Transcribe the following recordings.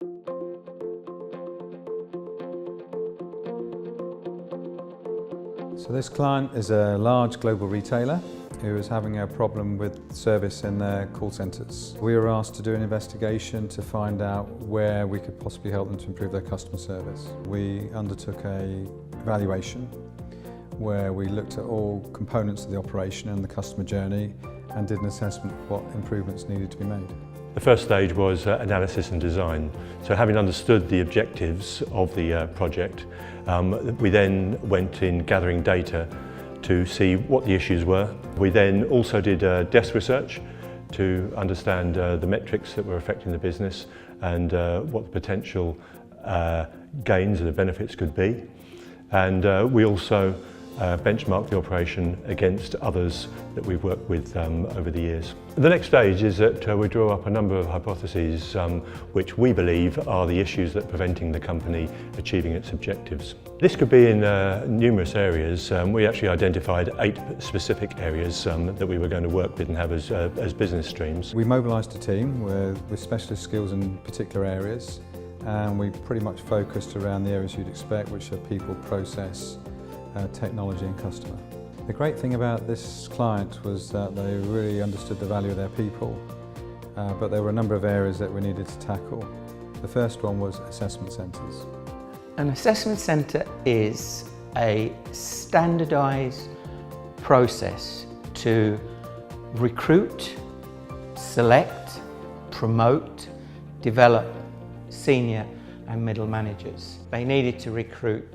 So this client is a large global retailer who is having a problem with service in their call centres. We were asked to do an investigation to find out where we could possibly help them to improve their customer service. We undertook an evaluation where we looked at all components of the operation and the customer journey and did an assessment of what improvements needed to be made. The first stage was analysis and design. So having understood the objectives of the project, we then went in gathering data to see what the issues were. We then also did desk research to understand the metrics that were affecting the business and what the potential gains and the benefits could be. And we also benchmark the operation against others that we've worked with over the years. The next stage is that we draw up a number of hypotheses which we believe are the issues that are preventing the company achieving its objectives. This could be in numerous areas. We actually identified 8 specific areas that we were going to work with and have as business streams. We mobilised a team with specialist skills in particular areas, and we pretty much focused around the areas you'd expect, which are people, process, technology and customer. The great thing about this client was that they really understood the value of their people, but there were a number of areas that we needed to tackle. The first one was assessment centres. An assessment centre is a standardised process to recruit, select, promote, develop senior and middle managers. They needed to recruit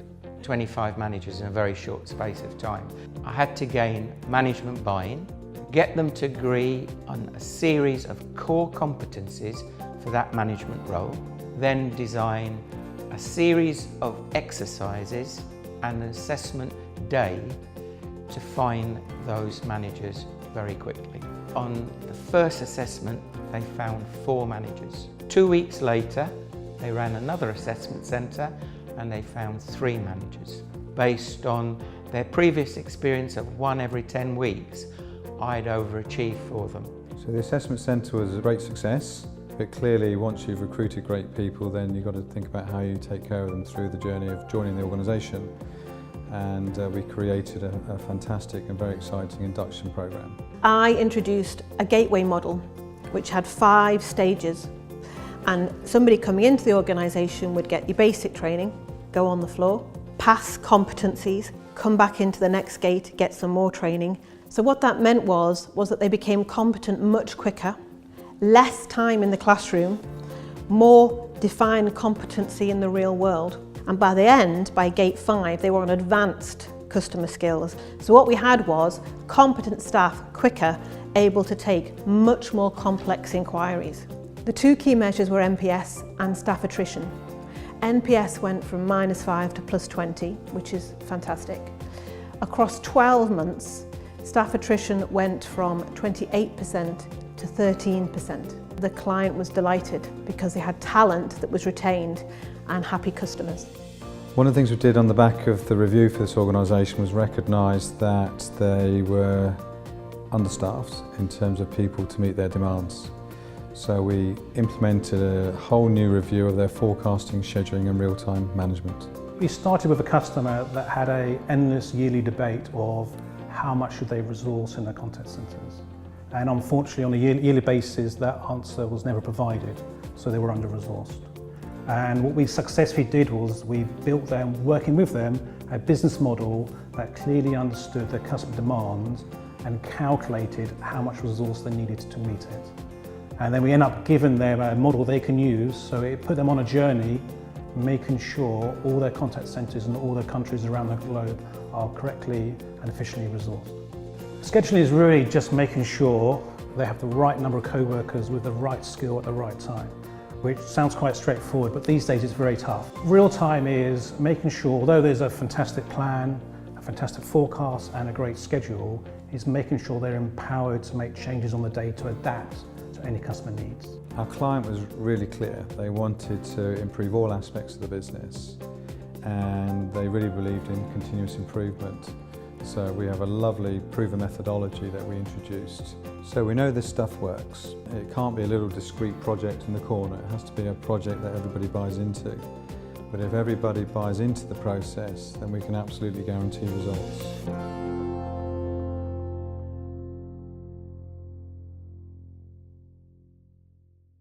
25 managers in a very short space of time. I had to gain management buy-in, get them to agree on a series of core competencies for that management role, then design a series of exercises and an assessment day to find those managers very quickly. On the first assessment, they found 4 managers. 2 weeks later, they ran another assessment centre and they found 3 managers. Based on their previous experience of 1 every 10 weeks, I'd overachieved for them. So the assessment centre was a great success, but clearly once you've recruited great people, then you've got to think about how you take care of them through the journey of joining the organisation. And we created a fantastic and very exciting induction programme. I introduced a gateway model which had 5 stages. And somebody coming into the organisation would get your basic training, go on the floor, pass competencies, come back into the next gate, get some more training. So what that meant was that they became competent much quicker, less time in the classroom, more defined competency in the real world. And by the end, by gate 5, they were on advanced customer skills. So what we had was competent staff quicker, able to take much more complex inquiries. The 2 key measures were NPS and staff attrition. NPS went from -5 to +20, which is fantastic. Across 12 months, staff attrition went from 28% to 13%. The client was delighted because they had talent that was retained and happy customers. One of the things we did on the back of the review for this organisation was recognise that they were understaffed in terms of people to meet their demands. So we implemented a whole new review of their forecasting, scheduling and real-time management. We started with a customer that had an endless yearly debate of how much should they resource in their contact centres. And unfortunately on a yearly basis that answer was never provided, so they were under-resourced. And what we successfully did was we built them, working with them, a business model that clearly understood their customer demands and calculated how much resource they needed to meet it. And then we end up giving them a model they can use, so it put them on a journey, making sure all their contact centres in all the countries around the globe are correctly and efficiently resourced. Scheduling is really just making sure they have the right number of co-workers with the right skill at the right time, which sounds quite straightforward, but these days it's very tough. Real time is making sure, although there's a fantastic plan, a fantastic forecast and a great schedule, is making sure they're empowered to make changes on the day to adapt to any customer needs. Our client was really clear. They wanted to improve all aspects of the business and they really believed in continuous improvement. So we have a lovely proven methodology that we introduced. So we know this stuff works. It can't be a little discrete project in the corner. It has to be a project that everybody buys into. But if everybody buys into the process, then we can absolutely guarantee results.